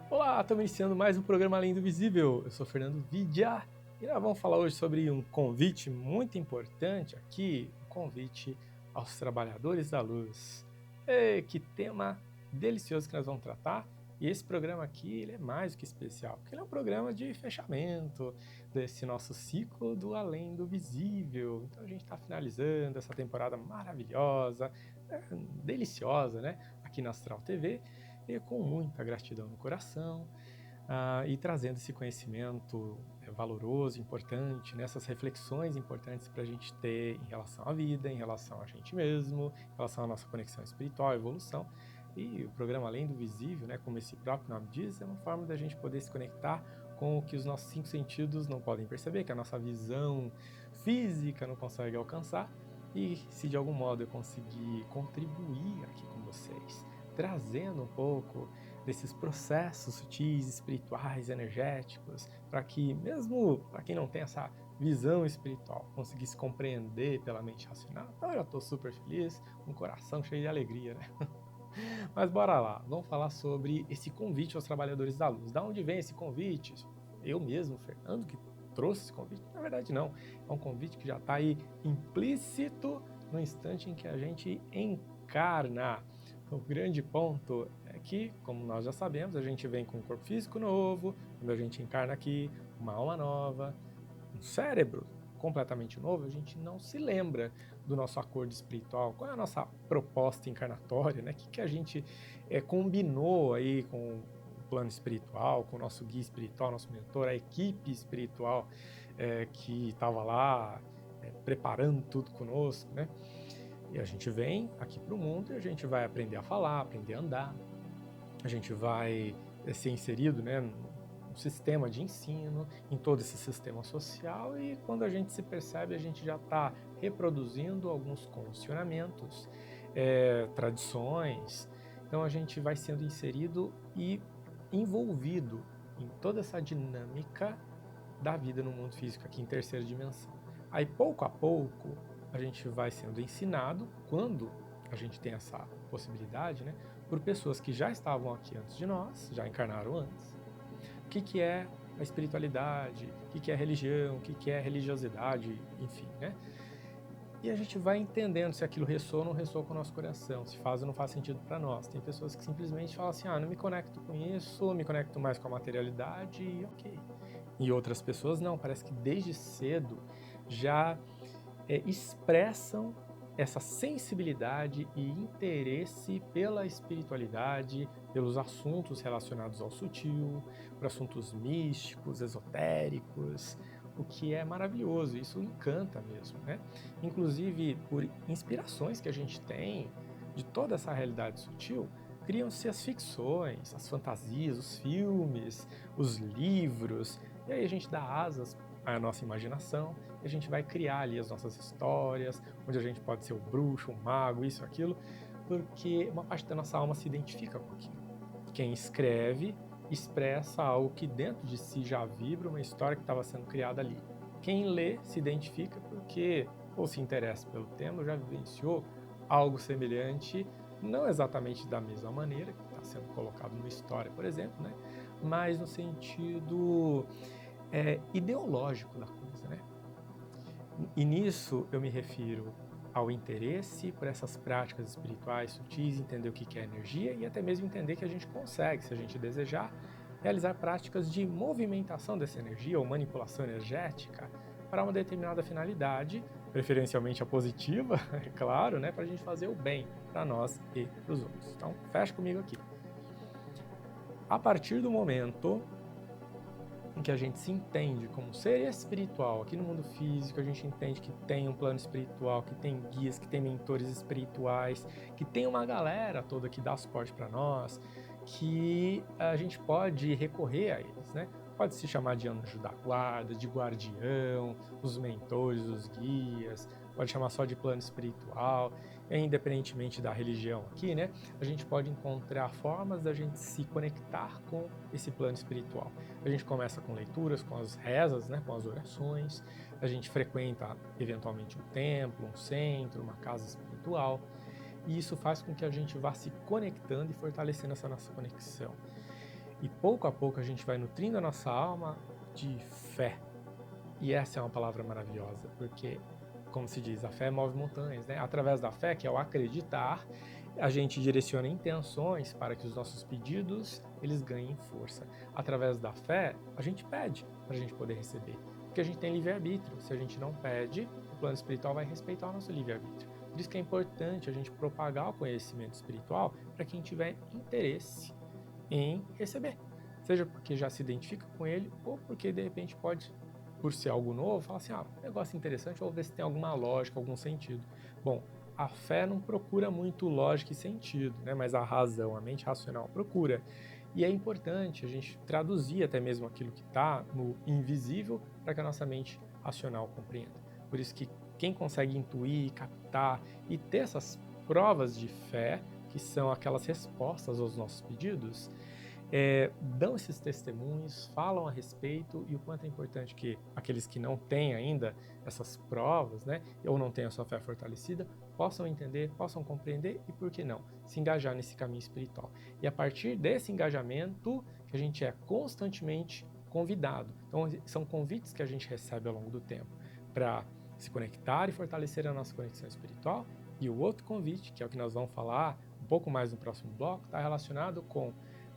Olá, estamos iniciando mais um programa Além do Visível. Eu sou Fernando Vidia e nós vamos falar hoje sobre um convite muito importante aqui, um convite aos trabalhadores da luz. Que tema delicioso que nós vamos tratar. E esse programa aqui, ele é mais do que especial, porque ele é um programa de fechamento desse nosso ciclo do Além do Visível. Então a gente está finalizando essa temporada maravilhosa, deliciosa, né? Aqui na Astral TV e com muita gratidão no coração, e trazendo esse conhecimento valoroso, importante, nessas reflexões importantes para a gente ter em relação à vida, em relação a gente mesmo, em relação à nossa conexão espiritual, evolução. E o programa Além do Visível, né, como esse próprio nome diz, é uma forma da gente poder se conectar com o que os nossos 5 sentidos não podem perceber, que a nossa visão física não consegue alcançar. E se de algum modo eu conseguir contribuir aqui com vocês, trazendo um pouco desses processos sutis, espirituais, energéticos, para que mesmo para quem não tem essa visão espiritual conseguisse compreender pela mente racional, então eu já estou super feliz, um coração cheio de alegria, né? Mas bora lá, vamos falar sobre esse convite aos trabalhadores da luz. Da onde vem esse convite? Eu mesmo, Fernando, que trouxe esse convite? Na verdade não, é um convite que já está aí implícito no instante em que a gente encarna. O grande ponto é que, como nós já sabemos, a gente vem com um corpo físico novo, quando a gente encarna aqui, uma alma nova, um cérebro completamente novo, a gente não se lembra do nosso acordo espiritual, qual é a nossa proposta encarnatória, né? O que a gente combinou aí com o plano espiritual, com o nosso guia espiritual, nosso mentor, a equipe espiritual que estava lá preparando tudo conosco, né? E a gente vem aqui para o mundo e a gente vai aprender a falar, aprender a andar, a gente vai ser inserido, né, no sistema de ensino, em todo esse sistema social, e quando a gente se percebe, a gente já está reproduzindo alguns condicionamentos, tradições. Então a gente vai sendo inserido e envolvido em toda essa dinâmica da vida no mundo físico aqui em terceira dimensão. Aí pouco a pouco a gente vai sendo ensinado, quando a gente tem essa possibilidade, né, por pessoas que já estavam aqui antes de nós, já encarnaram antes, o que é a espiritualidade, o que é religião, o que é religiosidade, enfim, né? E a gente vai entendendo se aquilo ressoa ou não ressoa com o nosso coração, se faz ou não faz sentido para nós. Tem pessoas que simplesmente falam assim, não me conecto com isso, me conecto mais com a materialidade e ok. E outras pessoas não, parece que desde cedo já expressam essa sensibilidade e interesse pela espiritualidade, pelos assuntos relacionados ao sutil, por assuntos místicos, esotéricos, o que é maravilhoso, isso encanta mesmo, né? Inclusive, por inspirações que a gente tem de toda essa realidade sutil, criam-se as ficções, as fantasias, os filmes, os livros, e aí a gente dá asas à nossa imaginação, e a gente vai criar ali as nossas histórias, onde a gente pode ser o bruxo, o mago, isso, aquilo, porque uma parte da nossa alma se identifica com aquilo. Quem escreve expressa algo que dentro de si já vibra uma história que estava sendo criada ali. Quem lê se identifica porque ou se interessa pelo tema, ou já vivenciou algo semelhante, não exatamente da mesma maneira que está sendo colocado numa história, por exemplo, né? Mas no sentido ideológico da coisa, né? E nisso eu me refiro ao interesse por essas práticas espirituais sutis, entender o que é energia e até mesmo entender que a gente consegue, se a gente desejar, realizar práticas de movimentação dessa energia ou manipulação energética para uma determinada finalidade, preferencialmente a positiva, é claro, né, para a gente fazer o bem para nós e para os outros. Então, fecha comigo aqui. A partir do momento em que a gente se entende como ser espiritual, aqui no mundo físico a gente entende que tem um plano espiritual, que tem guias, que tem mentores espirituais, que tem uma galera toda que dá suporte para nós, que a gente pode recorrer a eles, né? Pode se chamar de anjo da guarda, de guardião, os mentores, os guias, pode chamar só de plano espiritual, independentemente da religião aqui, né? A gente pode encontrar formas da gente se conectar com esse plano espiritual. A gente começa com leituras, com as rezas, né, com as orações, a gente frequenta eventualmente um templo, um centro, uma casa espiritual, e isso faz com que a gente vá se conectando e fortalecendo essa nossa conexão. E pouco a pouco a gente vai nutrindo a nossa alma de fé. E essa é uma palavra maravilhosa, porque, como se diz, a fé move montanhas, né? Através da fé, que é o acreditar, a gente direciona intenções para que os nossos pedidos, eles ganhem força. Através da fé, a gente pede para a gente poder receber, porque a gente tem livre-arbítrio. Se a gente não pede, o plano espiritual vai respeitar o nosso livre-arbítrio. Por isso que é importante a gente propagar o conhecimento espiritual para quem tiver interesse em receber. Seja porque já se identifica com ele, ou porque de repente pode, por ser algo novo, falar assim, negócio interessante, vou ver se tem alguma lógica, algum sentido. Bom, a fé não procura muito lógica e sentido, né? Mas a razão, a mente racional procura. E é importante a gente traduzir até mesmo aquilo que está no invisível para que a nossa mente racional compreenda. Por isso que quem consegue intuir, captar e ter essas provas de fé, que são aquelas respostas aos nossos pedidos, dão esses testemunhos, falam a respeito, e o quanto é importante que aqueles que não têm ainda essas provas, né, ou não têm a sua fé fortalecida, possam entender, possam compreender e, por que não, se engajar nesse caminho espiritual. E a partir desse engajamento que a gente é constantemente convidado. Então, são convites que a gente recebe ao longo do tempo para se conectar e fortalecer a nossa conexão espiritual. E o outro convite, que é o que nós vamos falar um pouco mais no próximo bloco, está relacionado com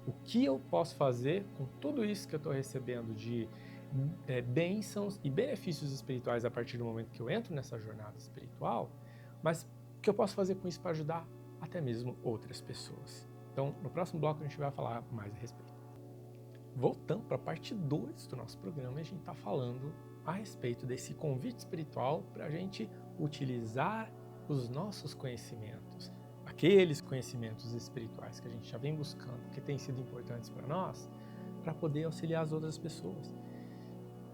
o que eu posso fazer com tudo isso que eu estou recebendo de bênçãos e benefícios espirituais a partir do momento que eu entro nessa jornada espiritual, mas o que eu posso fazer com isso para ajudar até mesmo outras pessoas. Então, no próximo bloco a gente vai falar mais a respeito. Voltando para a parte 2 do nosso programa, a gente está falando a respeito desse convite espiritual para a gente utilizar os nossos conhecimentos, aqueles conhecimentos espirituais que a gente já vem buscando, que têm sido importantes para nós, para poder auxiliar as outras pessoas.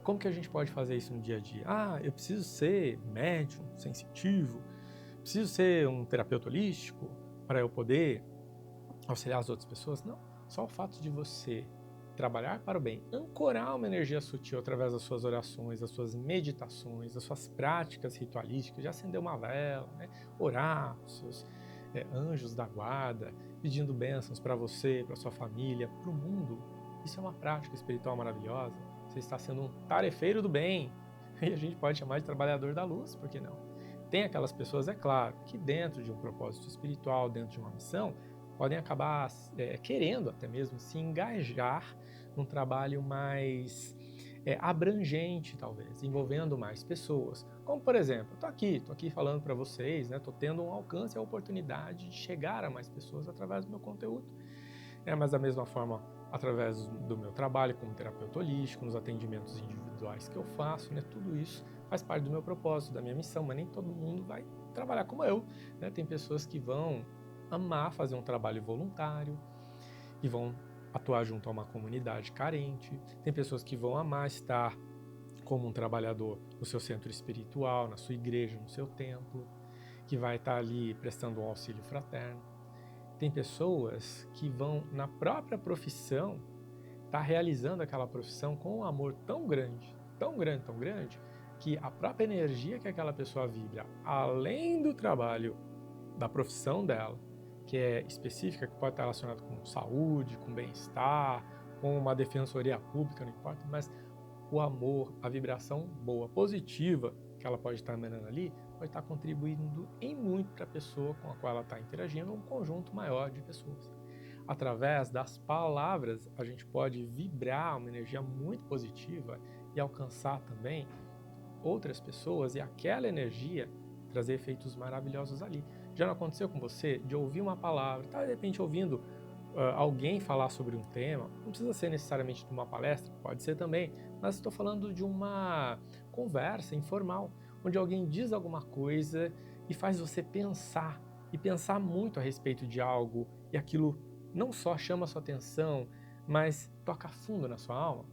Como que a gente pode fazer isso no dia a dia? Eu preciso ser médium, sensitivo, preciso ser um terapeuta holístico para eu poder auxiliar as outras pessoas? Não, só o fato de você trabalhar para o bem, ancorar uma energia sutil através das suas orações, das suas meditações, das suas práticas ritualísticas, de acender uma vela, né? Orar os seus anjos da guarda, pedindo bênçãos para você, para sua família, para o mundo. Isso é uma prática espiritual maravilhosa. Você está sendo um tarefeiro do bem. E a gente pode chamar de trabalhador da luz, por que não? Tem aquelas pessoas, é claro, que dentro de um propósito espiritual, dentro de uma missão, podem acabar querendo até mesmo se engajar num trabalho mais abrangente, talvez, envolvendo mais pessoas. Como, por exemplo, estou aqui falando para vocês, estou tendo um alcance e a oportunidade de chegar a mais pessoas através do meu conteúdo. Mas da mesma forma, através do meu trabalho como terapeuta holístico, nos atendimentos individuais que eu faço, tudo isso faz parte do meu propósito, da minha missão, mas nem todo mundo vai trabalhar como eu. Tem pessoas que vão amar fazer um trabalho voluntário e vão atuar junto a uma comunidade carente. Tem pessoas que vão amar estar como um trabalhador no seu centro espiritual, na sua igreja, no seu templo, que vai estar ali prestando um auxílio fraterno. Tem pessoas que vão, na própria profissão, estar realizando aquela profissão com um amor tão grande, tão grande, tão grande, que a própria energia que aquela pessoa vibra, além do trabalho, da profissão dela, que é específica, que pode estar relacionada com saúde, com bem-estar, com uma defensoria pública, não importa, mas o amor, a vibração boa, positiva, que ela pode estar emanando ali, pode estar contribuindo em muito para a pessoa com a qual ela está interagindo, um conjunto maior de pessoas. Através das palavras, a gente pode vibrar uma energia muito positiva e alcançar também outras pessoas e aquela energia trazer efeitos maravilhosos ali. Já não aconteceu com você de ouvir uma palavra, tá de repente ouvindo alguém falar sobre um tema, não precisa ser necessariamente de uma palestra, pode ser também, mas estou falando de uma conversa informal, onde alguém diz alguma coisa e faz você pensar, e pensar muito a respeito de algo, e aquilo não só chama a sua atenção, mas toca fundo na sua alma.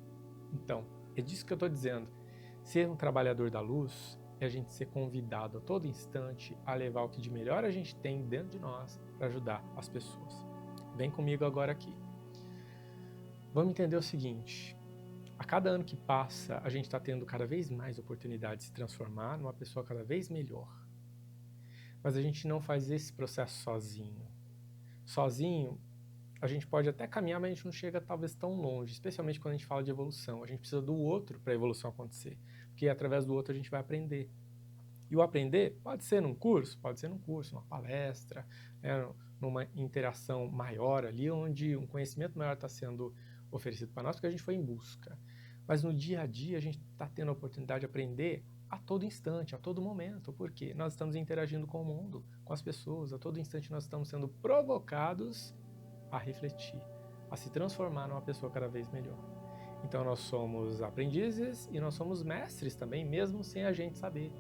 Então, é disso que eu estou dizendo. Ser um trabalhador da luz é a gente ser convidado a todo instante a levar o que de melhor a gente tem dentro de nós para ajudar as pessoas. Vem comigo agora aqui. Vamos entender o seguinte: a cada ano que passa, a gente está tendo cada vez mais oportunidade de se transformar numa pessoa cada vez melhor. Mas a gente não faz esse processo sozinho. Sozinho, a gente pode até caminhar, mas a gente não chega talvez tão longe, especialmente quando a gente fala de evolução. A gente precisa do outro para a evolução acontecer, porque através do outro a gente vai aprender. E o aprender pode ser num curso, numa palestra, né, numa interação maior ali, onde um conhecimento maior está sendo oferecido para nós, porque a gente foi em busca. Mas no dia a dia a gente está tendo a oportunidade de aprender a todo instante, a todo momento, porque nós estamos interagindo com o mundo, com as pessoas, a todo instante nós estamos sendo provocados a refletir, a se transformar numa pessoa cada vez melhor. Então nós somos aprendizes e nós somos mestres também, mesmo sem a gente saber.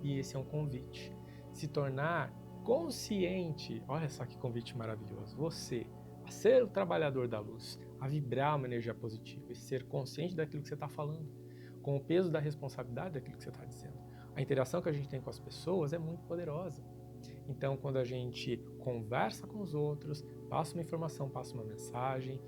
E esse é um convite. Se tornar consciente, olha só que convite maravilhoso, você, a ser o trabalhador da luz, a vibrar uma energia positiva e ser consciente daquilo que você está falando, com o peso da responsabilidade daquilo que você está dizendo. A interação que a gente tem com as pessoas é muito poderosa. Então, quando a gente conversa com os outros, passa uma informação, passa uma mensagem,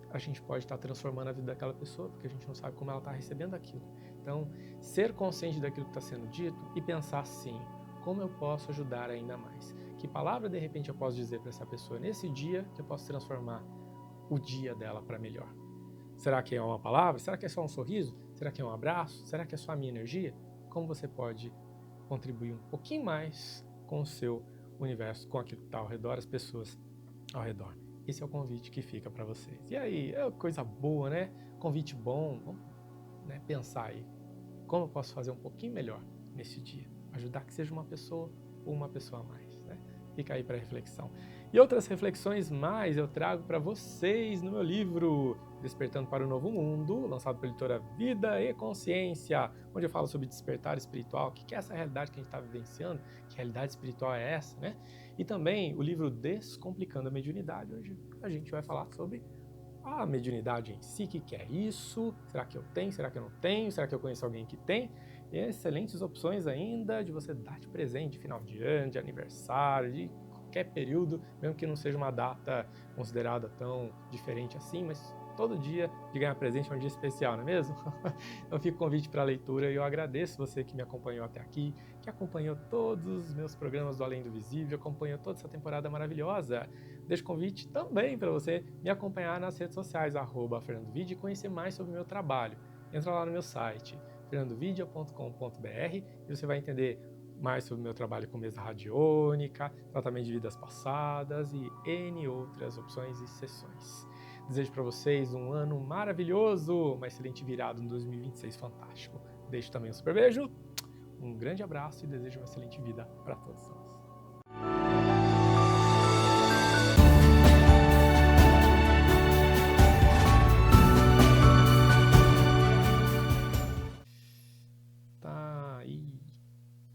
a gente pode estar transformando a vida daquela pessoa, porque a gente não sabe como ela está recebendo aquilo. Então, ser consciente daquilo que está sendo dito e pensar assim, como eu posso ajudar ainda mais? Que palavra, de repente, eu posso dizer para essa pessoa nesse dia que eu posso transformar o dia dela para melhor? Será que é uma palavra? Será que é só um sorriso? Será que é um abraço? Será que é só a minha energia? Como você pode contribuir um pouquinho mais com o seu universo, com aquilo que está ao redor, as pessoas ao redor? Esse é o convite que fica para vocês. E aí, é coisa boa, né? Convite bom. Vamos, né, pensar aí. Como eu posso fazer um pouquinho melhor nesse dia? Ajudar que seja uma pessoa ou uma pessoa a mais, né? Fica aí para reflexão. E outras reflexões mais eu trago para vocês no meu livro Despertando para o Novo Mundo, lançado pela editora Vida e Consciência, onde eu falo sobre despertar espiritual, o que é essa realidade que a gente está vivenciando, que realidade espiritual é essa, né? E também o livro Descomplicando a Mediunidade, onde a gente vai falar sobre a mediunidade em si, o que é isso? Será que eu tenho? Será que eu não tenho? Será que eu conheço alguém que tem? E excelentes opções ainda de você dar de presente de final de ano, de aniversário, de qualquer período, mesmo que não seja uma data considerada tão diferente assim, mas todo dia de ganhar presente é um dia especial, não é mesmo? Então fica o convite para a leitura e eu agradeço você que me acompanhou até aqui, que acompanhou todos os meus programas do Além do Visível, acompanhou toda essa temporada maravilhosa. Deixo o convite também para você me acompanhar nas redes sociais, @FernandoVidia, e conhecer mais sobre o meu trabalho. Entra lá no meu site, fernandovidia.com.br, e você vai entender mais sobre o meu trabalho com mesa radiônica, tratamento de vidas passadas e N outras opções e sessões. Desejo para vocês um ano maravilhoso, uma excelente virada no 2026 fantástico. Deixo também um super beijo, um grande abraço e desejo uma excelente vida para todos nós.